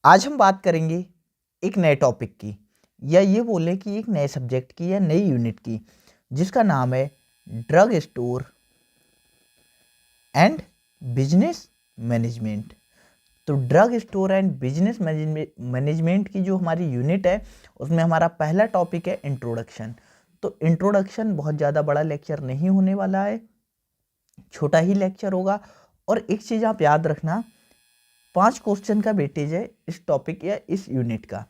आज हम बात करेंगे एक नए टॉपिक की, या ये बोले कि एक नए सब्जेक्ट की या नई यूनिट की, जिसका नाम है drug store and business management. तो drug store and business management की जो हमारी यूनिट है, उसमें हमारा पहला टॉपिक है इंट्रोडक्शन। तो इंट्रोडक्शन बहुत ज़्यादा बड़ा लेक्चर नहीं होने वाला है, छोटा ही लेक्चर होगा। और एक चीज़ आप याद रखना, 5 क्वेश्चन का वेटेज है इस टॉपिक या इस यूनिट का।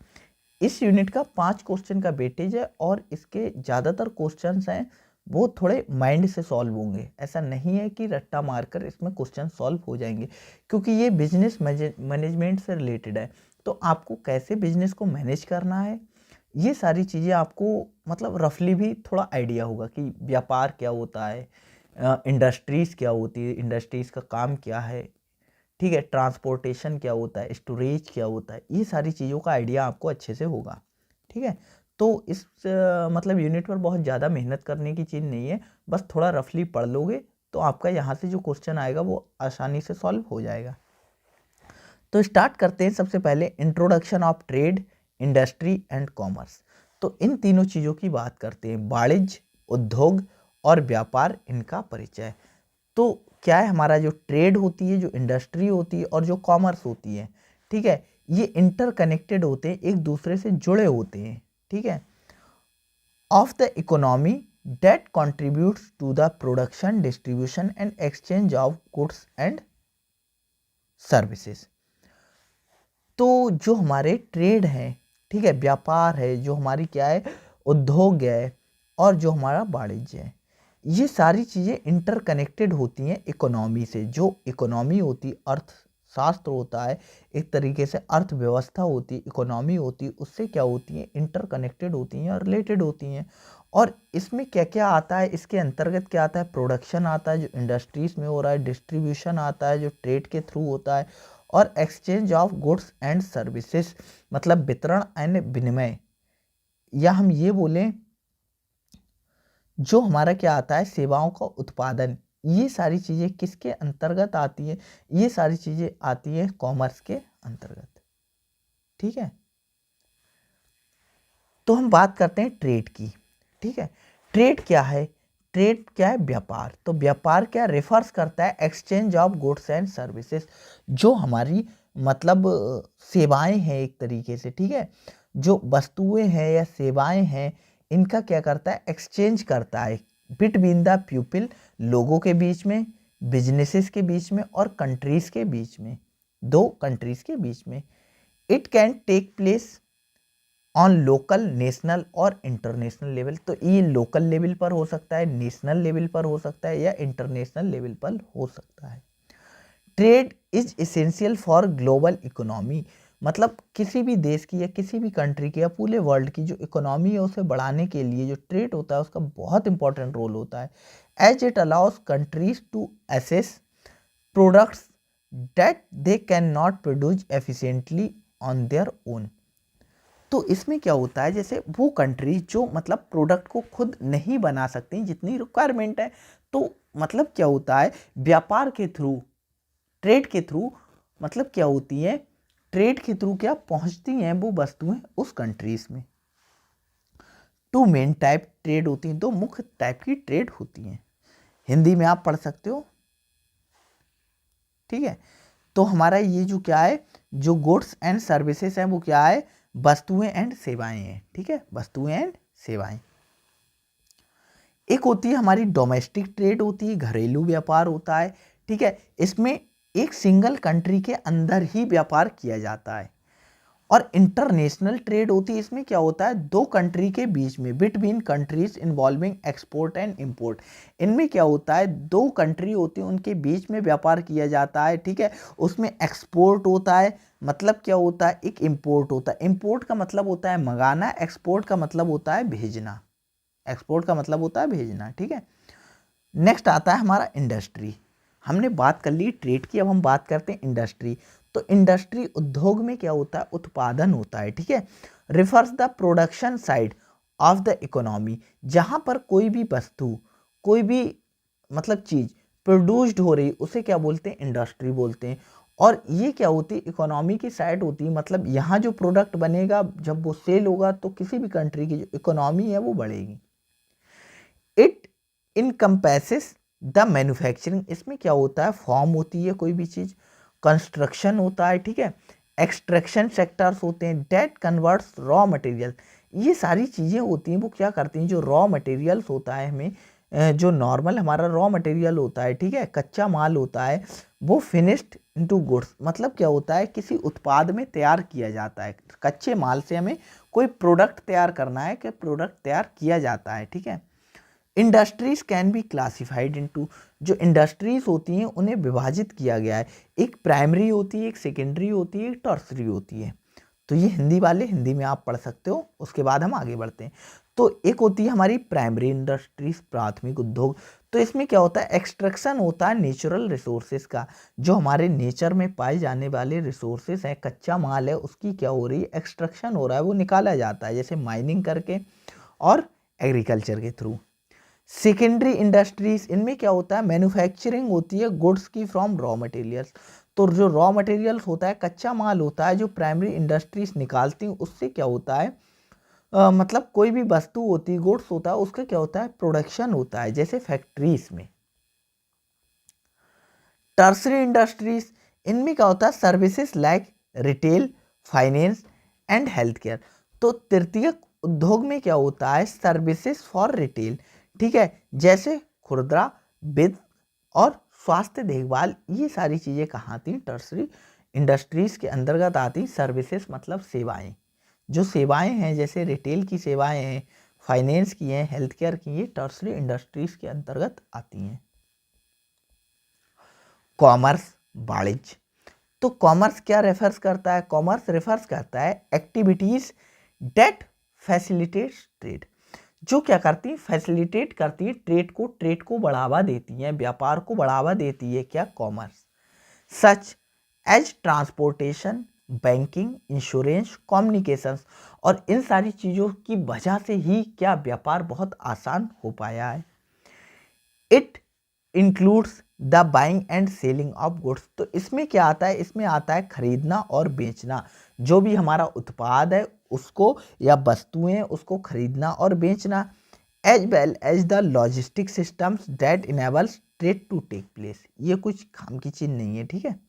इस यूनिट का 5 क्वेश्चन का वेटेज है और इसके ज़्यादातर क्वेश्चंस हैं वो थोड़े माइंड से सॉल्व होंगे। ऐसा नहीं है कि रट्टा मारकर इसमें क्वेश्चन सॉल्व हो जाएंगे, क्योंकि ये बिजनेस मैनेजमेंट से रिलेटेड है। तो आपको कैसे बिजनेस को मैनेज करना है, ये सारी चीज़ें आपको मतलब रफली भी थोड़ा आइडिया होगा कि व्यापार क्या होता है, इंडस्ट्रीज़ क्या होती है, इंडस्ट्रीज़ का काम क्या है, ठीक है, ट्रांसपोर्टेशन क्या होता है, स्टोरेज क्या होता है, ये सारी चीज़ों का आइडिया आपको अच्छे से होगा। ठीक है, तो इस मतलब यूनिट पर बहुत ज़्यादा मेहनत करने की चीज़ नहीं है, बस थोड़ा रफली पढ़ लोगे तो आपका यहाँ से जो क्वेश्चन आएगा वो आसानी से सॉल्व हो जाएगा। तो स्टार्ट करते हैं सबसे पहले introduction of trade, industry and commerce. तो इन तीनों चीज़ों की बात करते हैं, वाणिज्य, उद्योग और व्यापार, इनका परिचय। तो क्या है, हमारा जो ट्रेड होती है, जो इंडस्ट्री होती है और जो कॉमर्स होती है, ठीक है, ये इंटरकनेक्टेड होते हैं, एक दूसरे से जुड़े होते हैं। ठीक है, of the economy that contributes to the production, distribution and exchange of goods and services. तो जो हमारे ट्रेड है, ठीक है, व्यापार है, जो हमारी क्या है, उद्योग है, और जो हमारा वाणिज्य है, ये सारी चीज़ें इंटरकनेक्टेड होती हैं इकोनॉमी से। जो इकोनॉमी होती, अर्थशास्त्र होता है, एक तरीके से अर्थव्यवस्था होती, इकोनॉमी होती, उससे क्या होती हैं, इंटरकनेक्टेड होती हैं और रिलेटेड होती हैं। और इसमें क्या क्या आता है, इसके अंतर्गत क्या आता है, प्रोडक्शन आता है जो इंडस्ट्रीज में हो रहा है, डिस्ट्रीब्यूशन आता है जो ट्रेड के थ्रू होता है, और exchange of goods and services मतलब वितरण एंड विनिमय, या हम ये बोलें जो हमारा क्या आता है, सेवाओं का उत्पादन। ये सारी चीज़ें किसके अंतर्गत आती है, ये सारी चीज़ें आती है कॉमर्स के अंतर्गत। ठीक है, तो हम बात करते हैं ट्रेड की। ठीक है, ट्रेड क्या है, ट्रेड क्या है, व्यापार। तो व्यापार क्या रेफर्स करता है, exchange of goods and services, जो हमारी मतलब सेवाएं हैं एक तरीके से। ठीक है, जो वस्तुएं हैं या सेवाएं हैं, इनका क्या करता है, एक्सचेंज करता है बिटवीन द पीपल, लोगों के बीच में, बिजनेसेस के बीच में और कंट्रीज के बीच में, दो कंट्रीज के बीच में। It can take place on local, national और इंटरनेशनल लेवल। तो ये लोकल लेवल पर हो सकता है, नेशनल लेवल पर हो सकता है, या इंटरनेशनल लेवल पर हो सकता है। Trade is essential for global economy, मतलब किसी भी देश की या किसी भी कंट्री की या पूरे वर्ल्ड की जो इकोनॉमी है उसे बढ़ाने के लिए जो ट्रेड होता है उसका बहुत इंपॉर्टेंट रोल होता है। As it allows countries to access products that they can not produce efficiently on their own. तो इसमें क्या होता है, जैसे वो कंट्री जो मतलब प्रोडक्ट को खुद नहीं बना सकती जितनी रिक्वायरमेंट है, तो मतलब क्या होता है, व्यापार के थ्रू, ट्रेड के थ्रू, मतलब क्या होती है, ट्रेड के थ्रू क्या पहुंचती हैं वो वस्तुएं उस कंट्रीज में। टू मेन टाइप ट्रेड होती हैं, दो मुख्य टाइप की ट्रेड होती हैं, हिंदी में आप पढ़ सकते हो। ठीक है, तो हमारा ये जो क्या है, जो गुड्स एंड सर्विसेज हैं वो क्या है, वस्तुएं एंड सेवाएं हैं। ठीक है, वस्तुएं एंड सेवाएं। एक होती है हमारी डोमेस्टिक ट्रेड, होती है घरेलू व्यापार होता है। ठीक है, इसमें एक सिंगल कंट्री के अंदर ही व्यापार किया जाता है। और इंटरनेशनल ट्रेड होती है, इसमें क्या होता है, दो कंट्री के बीच में, between countries involving export and import. इनमें क्या होता है, दो कंट्री होती है उनके बीच में व्यापार किया जाता है। ठीक है, उसमें एक्सपोर्ट होता है, मतलब क्या होता है, एक इंपोर्ट होता है। इंपोर्ट का मतलब होता है मंगाना, एक्सपोर्ट का मतलब होता है भेजना, एक्सपोर्ट का मतलब होता है भेजना। ठीक है, नेक्स्ट आता है हमारा इंडस्ट्री। हमने बात कर ली ट्रेड की, अब हम बात करते हैं इंडस्ट्री। तो इंडस्ट्री उद्योग में क्या होता है, उत्पादन होता है। ठीक है, refers the production side of the economy, जहां पर कोई भी वस्तु, कोई भी मतलब चीज प्रोड्यूस्ड हो रही, उसे क्या बोलते हैं, इंडस्ट्री बोलते हैं। और ये क्या होती है, इकोनॉमी की साइड होती है, मतलब यहाँ जो प्रोडक्ट बनेगा जब वो सेल होगा तो किसी भी कंट्री की जो इकोनॉमी है वो बढ़ेगी। इट इनकम्पैसेस द मैन्युफैक्चरिंग, इसमें क्या होता है, फॉर्म होती है कोई भी चीज़, कंस्ट्रक्शन होता है, ठीक है, एक्सट्रैक्शन सेक्टर्स होते हैं, डेट कन्वर्ट्स रॉ मटेरियल, ये सारी चीज़ें होती हैं वो क्या करती हैं, जो रॉ मटेरियल्स होता है हमें जो नॉर्मल हमारा रॉ मटेरियल होता है, ठीक है, कच्चा माल होता है, वो फिनिश्ड इनटू गुड्स, मतलब क्या होता है, किसी उत्पाद में तैयार किया जाता है, कच्चे माल से हमें कोई प्रोडक्ट तैयार करना है कि प्रोडक्ट तैयार किया जाता है, ठीक है। Industries can be classified into, जो इंडस्ट्रीज होती हैं उन्हें विभाजित किया गया है, एक प्राइमरी होती है, एक सेकेंडरी होती है, एक टर्सरी होती है। तो ये हिंदी वाले हिंदी में आप पढ़ सकते हो, उसके बाद हम आगे बढ़ते हैं। तो एक होती है हमारी प्राइमरी इंडस्ट्रीज, प्राथमिक उद्योग, तो इसमें क्या होता है, एक्सट्रैक्शन होता है नेचुरल रिसोर्सेज का, जो हमारे नेचर में पाए जाने वाले रिसोर्सेज हैं, कच्चा माल है, उसकी क्या हो रही है, एक्सट्रैक्शन हो रहा है, वो निकाला जाता है, जैसे माइनिंग करके और एग्रीकल्चर के थ्रू। सेकेंडरी इंडस्ट्रीज, इनमें क्या होता है, मैन्युफैक्चरिंग होती है गुड्स की फ्रॉम रॉ मटेरियल्स, तो जो रॉ मटेरियल्स होता है, कच्चा माल होता है, जो प्राइमरी इंडस्ट्रीज निकालती हैं, उससे क्या होता है, मतलब कोई भी वस्तु होती है, गुड्स होता है, उसका क्या होता है, प्रोडक्शन होता है, जैसे फैक्ट्रीज में। टर्सरी इंडस्ट्रीज, इनमें क्या होता है, services like retail, finance and health care, तो तृतीयक उद्योग में क्या होता है, सर्विसेज फॉर रिटेल, ठीक है, जैसे खुदरा, वित्त और स्वास्थ्य देखभाल, ये सारी चीज़ें कहाँ आती हैं, टर्सरी इंडस्ट्रीज के अंतर्गत आती। सर्विसेज मतलब सेवाएं, जो सेवाएं हैं, जैसे रिटेल की सेवाएं हैं, फाइनेंस की हैं, हेल्थ केयर की, ये टर्सरी इंडस्ट्रीज के अंतर्गत आती हैं। कॉमर्स, वाणिज्य, तो कॉमर्स क्या रेफर्स करता है, कॉमर्स रेफर्स करता है एक्टिविटीज डेट फैसिलिटेट्स ट्रेड, जो क्या करती है, फैसिलिटेट करती है ट्रेड को बढ़ावा देती है, व्यापार को बढ़ावा देती है, क्या, commerce, such as transportation, banking, insurance, communications, और इन सारी चीज़ों की वजह से ही क्या व्यापार बहुत आसान हो पाया है। It includes the buying and selling of goods, तो इसमें क्या आता है, इसमें आता है खरीदना और बेचना, जो भी हमारा उत्पाद है उसको या वस्तुएं उसको खरीदना और बेचना, as well as the logistic systems that enables trade to take place, ये कुछ काम की चीज नहीं है, ठीक है।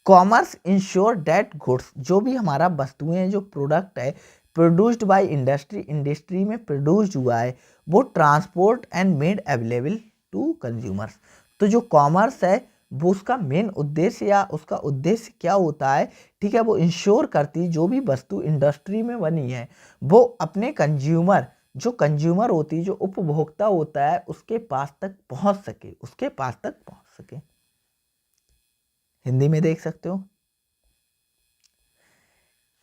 कॉमर्स इंश्योर दैट गुड्स, जो भी हमारा वस्तुएं हैं, जो प्रोडक्ट है प्रोड्यूस्ड बाय इंडस्ट्री, इंडस्ट्री में प्रोड्यूस्ड हुआ है, वो transport and made available to consumers, तो जो कॉमर्स है वो उसका मेन उद्देश्य या उसका उद्देश्य क्या होता है, ठीक है, वो इंश्योर करती जो भी वस्तु इंडस्ट्री में बनी है वो अपने कंज्यूमर, जो कंज्यूमर होती है, जो उपभोक्ता होता है, उसके पास तक पहुंच सके, उसके पास तक पहुंच सके। हिंदी में देख सकते हो।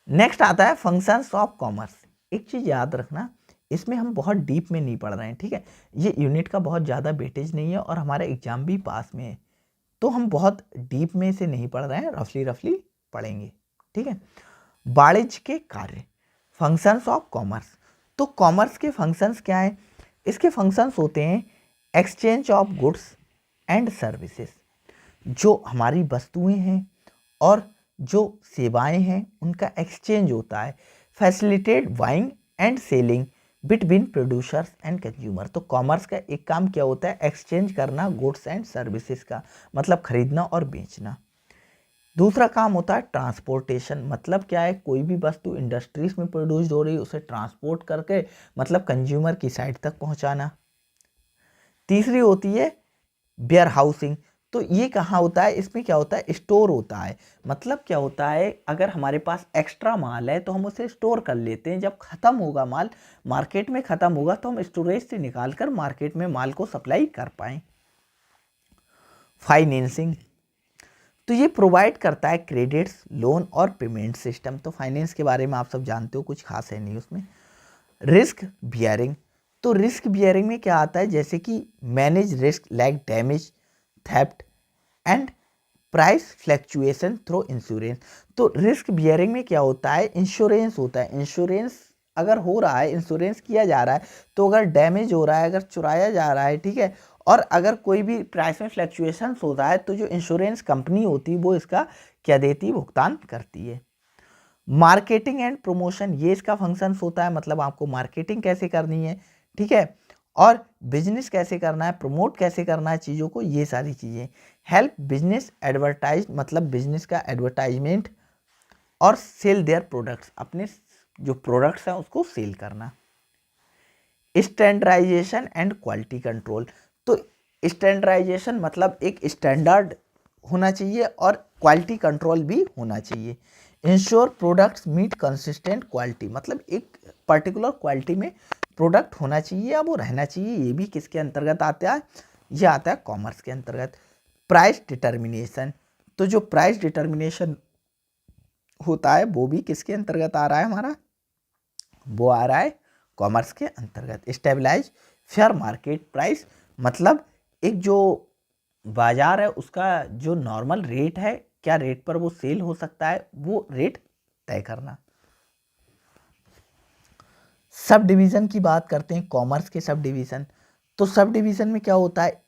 नेक्स्ट आता है फंक्शंस ऑफ कॉमर्स। एक चीज याद रखना, इसमें हम बहुत डीप में नहीं पढ़ रहे हैं, ठीक है, ये यूनिट का बहुत ज़्यादा वेटेज नहीं है और हमारा एग्जाम भी पास में है, तो हम बहुत डीप में से नहीं पढ़ रहे हैं, रफली पढ़ेंगे, ठीक है। वाणिज्य के कार्य, फंक्शंस ऑफ कॉमर्स, तो कॉमर्स के फंक्शंस क्या है, इसके फंक्शंस होते हैं exchange of goods and services, जो हमारी वस्तुएं हैं और जो सेवाएं हैं उनका एक्सचेंज होता है, facilitate buying and selling between producers and consumer, तो कॉमर्स का एक काम क्या होता है, एक्सचेंज करना गुड्स एंड सर्विसेज का, मतलब खरीदना और बेचना। दूसरा काम होता है ट्रांसपोर्टेशन, मतलब क्या है, कोई भी वस्तु इंडस्ट्रीज में प्रोड्यूस हो रही है उसे ट्रांसपोर्ट करके मतलब कंज्यूमर की साइट तक पहुंचाना। तीसरी होती है वेयर हाउसिंग, तो ये कहाँ होता है, इसमें क्या होता है, स्टोर होता है, मतलब क्या होता है, अगर हमारे पास एक्स्ट्रा माल है तो हम उसे स्टोर कर लेते हैं, जब ख़त्म होगा माल, मार्केट में ख़त्म होगा तो हम स्टोरेज से निकाल कर मार्केट में माल को सप्लाई कर पाएँ। फाइनेंसिंग, तो ये प्रोवाइड करता है क्रेडिट्स, लोन और पेमेंट सिस्टम, तो फाइनेंस के बारे में आप सब जानते हो, कुछ खास है नहीं उसमें। रिस्क बियरिंग, तो रिस्क बियरिंग में क्या आता है, जैसे कि manage risk like damage, theft and price fluctuation through insurance, तो रिस्क बियरिंग में क्या होता है, इंश्योरेंस होता है, इंश्योरेंस अगर हो रहा है, इंश्योरेंस किया जा रहा है, तो अगर डैमेज हो रहा है, अगर चुराया जा रहा है, ठीक है, और अगर कोई भी प्राइस में फ्लैक्चुएशन होता है तो जो इंश्योरेंस कंपनी होती है वो इसका क्या देती है, भुगतान करती है। मार्केटिंग एंड प्रमोशन, ये इसका फंक्शन होता है, मतलब आपको मार्केटिंग कैसे करनी है, ठीक है, और बिजनेस कैसे करना है, प्रमोट कैसे करना है चीज़ों को, ये सारी चीज़ें। हेल्प बिजनेस एडवर्टाइज, मतलब बिजनेस का एडवर्टाइजमेंट और सेल देयर प्रोडक्ट्स, अपने जो प्रोडक्ट्स हैं उसको सेल करना। स्टैंडर्डाइजेशन एंड क्वालिटी कंट्रोल, तो स्टैंडर्डाइजेशन मतलब एक स्टैंडर्ड होना चाहिए और क्वालिटी कंट्रोल भी होना चाहिए। Ensure products meet consistent quality, मतलब एक पर्टिकुलर क्वालिटी में प्रोडक्ट होना चाहिए या वो रहना चाहिए, ये भी किसके अंतर्गत आता है, ये आता है कॉमर्स के अंतर्गत। प्राइस डिटर्मिनेशन, तो जो प्राइस डिटर्मिनेशन होता है वो भी किसके अंतर्गत आ रहा है हमारा, वो आ रहा है कॉमर्स के अंतर्गत। स्टेबलाइज फेयर मार्केट प्राइस, मतलब एक जो बाजार है उसका जो नॉर्मल रेट है, क्या रेट पर वो सेल हो सकता है, वो रेट तय करना। सब डिवीजन की बात करते हैं, कॉमर्स के सब डिवीजन। तो सब डिवीजन में क्या होता है,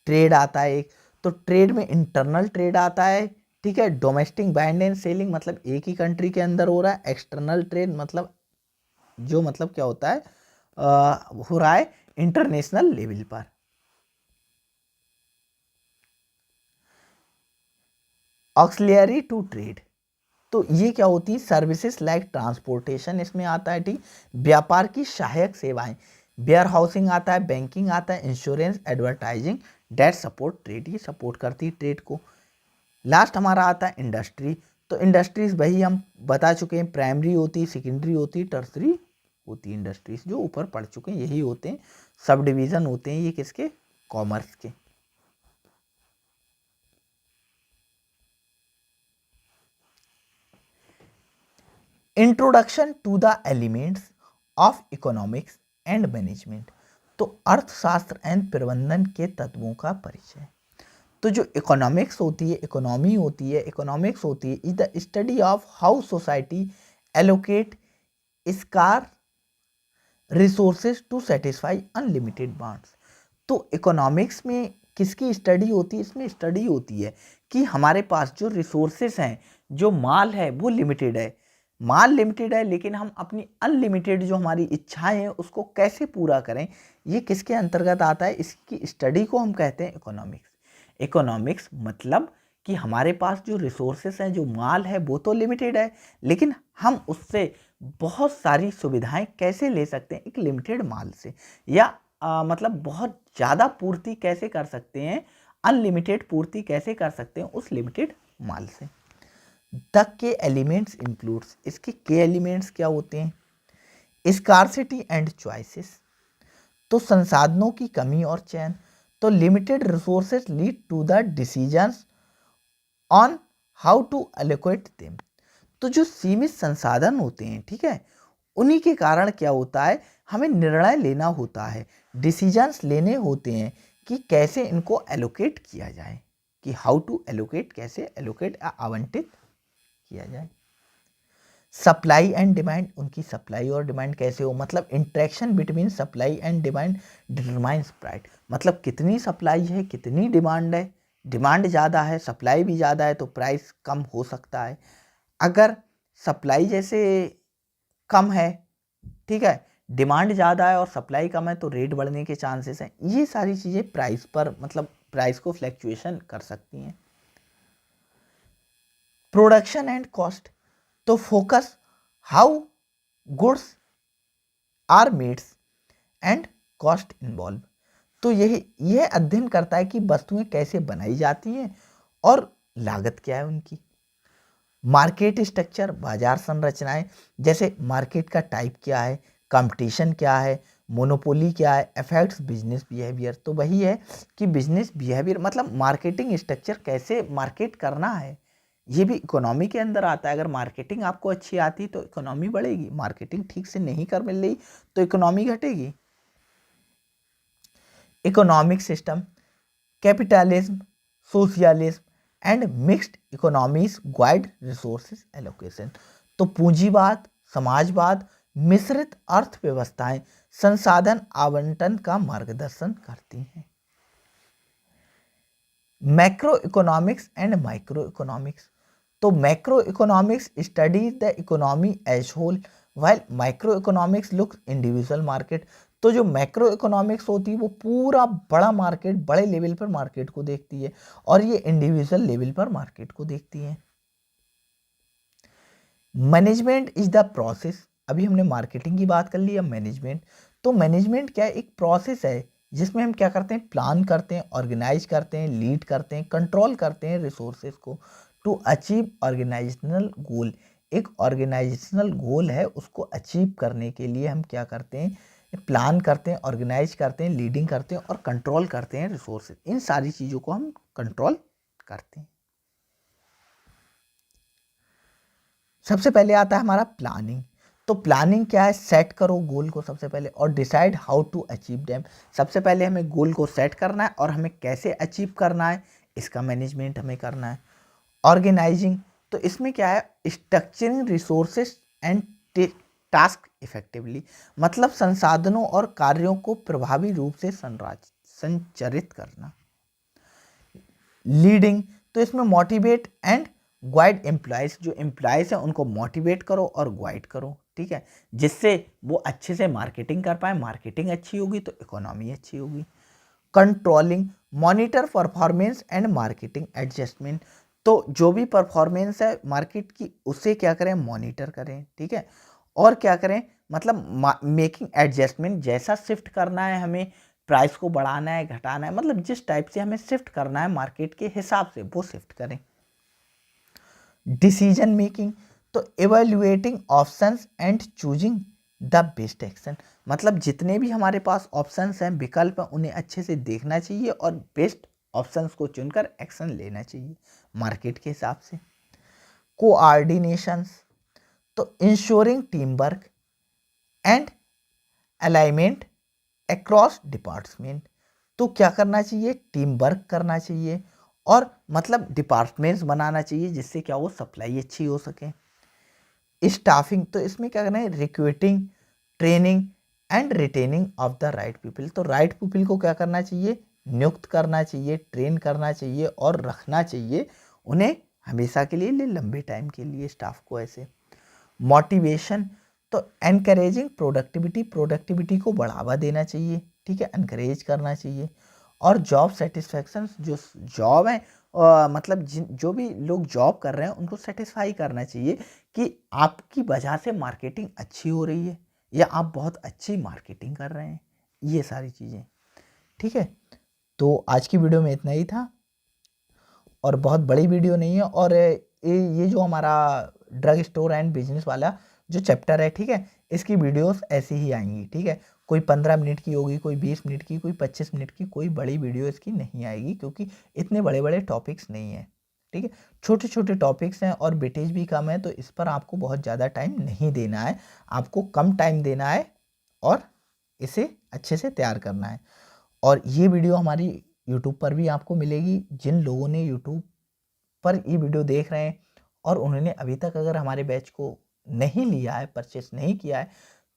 ट्रेड आता है एक, तो ट्रेड में इंटरनल ट्रेड आता है, ठीक है, डोमेस्टिक बाइंड एंड सेलिंग, मतलब एक ही कंट्री के अंदर हो रहा है। एक्सटर्नल ट्रेड मतलब जो मतलब क्या होता है, हो रहा है इंटरनेशनल लेवल पर। ऑक्सिलियरी टू ट्रेड, तो ये क्या होती है, सर्विसेज लाइक ट्रांसपोर्टेशन इसमें आता है, ठीक, व्यापार की सहायक सेवाएं, वेयर हाउसिंग आता है, बैंकिंग आता है, insurance, advertising, that support trade, ये सपोर्ट करती है ट्रेड को। लास्ट हमारा आता है इंडस्ट्री, तो इंडस्ट्रीज वही हम बता चुके हैं, प्राइमरी होती है, सेकेंडरी होती है, टर्सरी होती है। इंडस्ट्रीज जो ऊपर पढ़ चुके हैं यही होते हैं, सब डिवीजन होते हैं ये किसके, कॉमर्स के। Introduction to the elements of economics and management, तो अर्थशास्त्र एंड प्रबंधन के तत्वों का परिचय। तो जो इकोनॉमिक्स होती है, इकोनॉमी होती है, इकोनॉमिक्स होती है is the study of how society allocate scarce resources to satisfy unlimited wants. तो इकोनॉमिक्स में किसकी स्टडी होती है, इसमें स्टडी होती है कि हमारे पास जो रिसोर्सेज हैं, जो माल है वो लिमिटेड है, माल लिमिटेड है, लेकिन हम अपनी अनलिमिटेड जो हमारी इच्छाएं हैं उसको कैसे पूरा करें, ये किसके अंतर्गत आता है, इसकी स्टडी को हम कहते हैं इकोनॉमिक्स। इकोनॉमिक्स मतलब कि हमारे पास जो रिसोर्सेस हैं, जो माल है वो तो लिमिटेड है, लेकिन हम उससे बहुत सारी सुविधाएं कैसे ले सकते हैं एक लिमिटेड माल से, या मतलब बहुत ज़्यादा पूर्ति कैसे कर सकते हैं, अनलिमिटेड पूर्ति कैसे कर सकते हैं उस लिमिटेड माल से। द के एलिमेंट्स इंक्लूड्स, इसके के एलिमेंट्स क्या होते हैं, स्कार्सिटी एंड चॉइसेस, तो संसाधनों की कमी और चयन, तो limited resources lead to the decisions on how to allocate them, तो जो सीमित संसाधन होते हैं, ठीक है, उन्हीं के कारण क्या होता है, हमें निर्णय लेना होता है, डिसीजंस लेने होते हैं कि कैसे इनको एलोकेट किया जाए, कि हाउ टू एलोकेट, कैसे एलोकेट आवंटित किया जाए। सप्लाई एंड डिमांड, उनकी सप्लाई और डिमांड कैसे हो, मतलब interaction between supply and demand determines price, मतलब कितनी सप्लाई है कितनी डिमांड है, डिमांड ज़्यादा है सप्लाई भी ज़्यादा है तो प्राइस कम हो सकता है। अगर सप्लाई जैसे कम है, ठीक है, डिमांड ज़्यादा है और सप्लाई कम है तो रेट बढ़ने के चांसेस हैं। ये सारी चीज़ें प्राइस पर, मतलब प्राइस को फ्लैक्चुएशन कर सकती हैं। प्रोडक्शन एंड कॉस्ट, तो focus how goods are made and cost involve, तो यह अध्ययन करता है कि वस्तुएं कैसे बनाई जाती हैं और लागत क्या है उनकी। मार्केट स्ट्रक्चर, बाजार संरचनाएं, जैसे मार्केट का टाइप क्या है, कंपटीशन क्या है, मोनोपोली क्या है, अफेक्ट्स बिजनेस बिहेवियर, तो वही है कि बिजनेस बिहेवियर मतलब मार्केटिंग स्ट्रक्चर कैसे मार्केट करना है, ये भी इकोनॉमी के अंदर आता है। अगर मार्केटिंग आपको अच्छी आती तो इकोनॉमी बढ़ेगी, मार्केटिंग ठीक से नहीं कर मिल रही तो इकोनॉमी घटेगी। Economic system, capitalism, socialism and mixed economies guide resources allocation, तो पूंजीवाद, समाजवाद, मिश्रित अर्थव्यवस्थाएं संसाधन आवंटन का मार्गदर्शन करती हैं। Macroeconomics and microeconomics. तो macroeconomics studies the economy as whole while microeconomics looks individual market. तो जो मैक्रो इकोनॉमिक्स होती है वो पूरा बड़ा मार्केट, बड़े लेवल पर मार्केट को देखती है, और ये इंडिविजुअल लेवल पर मार्केट को देखती है। Management is the process. अभी हमने मार्केटिंग की बात कर ली, अब मैनेजमेंट। तो मैनेजमेंट क्या है, एक प्रोसेस है जिसमें हम क्या करते हैं, प्लान करते हैं, ऑर्गेनाइज करते हैं, लीड करते हैं, कंट्रोल करते हैं रिसोर्सेज को टू अचीव ऑर्गेनाइजेशनल गोल। एक ऑर्गेनाइजेशनल गोल है, उसको अचीव करने के लिए हम क्या करते हैं, प्लान करते हैं, ऑर्गेनाइज करते हैं, लीडिंग करते हैं और कंट्रोल करते हैं रिसोर्सेज। इन सारी चीज़ों को हम कंट्रोल करते हैं। सबसे पहले आता है हमारा प्लानिंग। तो प्लानिंग क्या है, सेट करो गोल को सबसे पहले और decide how to achieve them. सबसे पहले हमें गोल को सेट करना है और हमें कैसे अचीव करना है इसका मैनेजमेंट हमें करना है। ऑर्गेनाइजिंग, तो इसमें क्या है, structuring resources and task effectively, मतलब संसाधनों और कार्यों को प्रभावी रूप से संचारित करना। लीडिंग, तो इसमें मोटिवेट एंड गाइड एम्प्लॉयज, जो एम्प्लॉयज हैं उनको मोटिवेट करो और गाइड करो, ठीक है, जिससे वो अच्छे से मार्केटिंग कर पाए। मार्केटिंग अच्छी होगी तो इकोनॉमी अच्छी होगी। Controlling, monitor performance and marketing adjustment, तो जो भी परफॉर्मेंस है मार्केट की उसे क्या करें, मॉनिटर करें, ठीक है, और क्या करें, मतलब मेकिंग एडजस्टमेंट, जैसा शिफ्ट करना है हमें, प्राइस को बढ़ाना है, घटाना है, मतलब जिस टाइप से हमें शिफ्ट करना है मार्केट के हिसाब से वो शिफ्ट करें। डिसीजन मेकिंग, तो evaluating options and choosing the best action, मतलब जितने भी हमारे पास ऑप्शंस हैं, विकल्प हैं, उन्हें अच्छे से देखना चाहिए और बेस्ट ऑप्शंस को चुनकर एक्शन लेना चाहिए मार्केट के हिसाब से। कोऑर्डिनेशंस, तो ensuring team work and alignment across department, तो क्या करना चाहिए, टीम वर्क करना चाहिए और मतलब डिपार्टमेंट्स बनाना चाहिए जिससे क्या हो, सप्लाई अच्छी हो सके। स्टाफिंग, तो इसमें क्या करना है, recruiting, training and retaining of the right people, तो राइट पीपल को क्या करना चाहिए, नियुक्त करना चाहिए, ट्रेन करना चाहिए और रखना चाहिए उन्हें हमेशा के लिए, लंबे टाइम के लिए स्टाफ को ऐसे। मोटिवेशन, तो एनकरेजिंग प्रोडक्टिविटी, प्रोडक्टिविटी को बढ़ावा देना चाहिए, ठीक है, एनकरेज करना चाहिए। और जॉब सेटिस्फैक्शन, जो जॉब है मतलब जो भी लोग जॉब कर रहे हैं उनको सेटिस्फाई करना चाहिए कि आपकी वजह से मार्केटिंग अच्छी हो रही है या आप बहुत अच्छी मार्केटिंग कर रहे हैं, ये सारी चीज़ें, ठीक है। तो आज की वीडियो में इतना ही था और बहुत बड़ी वीडियो नहीं है। और ये जो हमारा ड्रग स्टोर एंड बिजनेस वाला जो चैप्टर है, ठीक है, इसकी वीडियोस ऐसी ही आएंगी, ठीक है, कोई 15 मिनट की होगी, कोई 20 मिनट की, कोई 25 मिनट की, कोई बड़ी वीडियो इसकी नहीं आएगी क्योंकि इतने बड़े बड़े टॉपिक्स नहीं हैं, ठीक है, छोटे छोटे टॉपिक्स हैं और वेटेज भी कम है, तो इस पर आपको बहुत ज़्यादा टाइम नहीं देना है, आपको कम टाइम देना है और इसे अच्छे से तैयार करना है। और ये वीडियो हमारी यूट्यूब पर भी आपको मिलेगी। जिन लोगों ने यूट्यूब पर ये वीडियो देख रहे हैं और उन्होंने अभी तक अगर हमारे बैच को नहीं लिया है, परचेस नहीं किया है,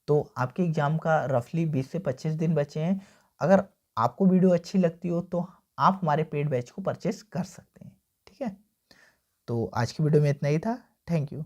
तो आपके एग्ज़ाम का रफली 20 से 25 दिन बचे हैं। अगर आपको वीडियो अच्छी लगती हो तो आप हमारे पेड बैच को परचेस कर सकते हैं, ठीक है। तो आज की वीडियो में इतना ही था। Thank you.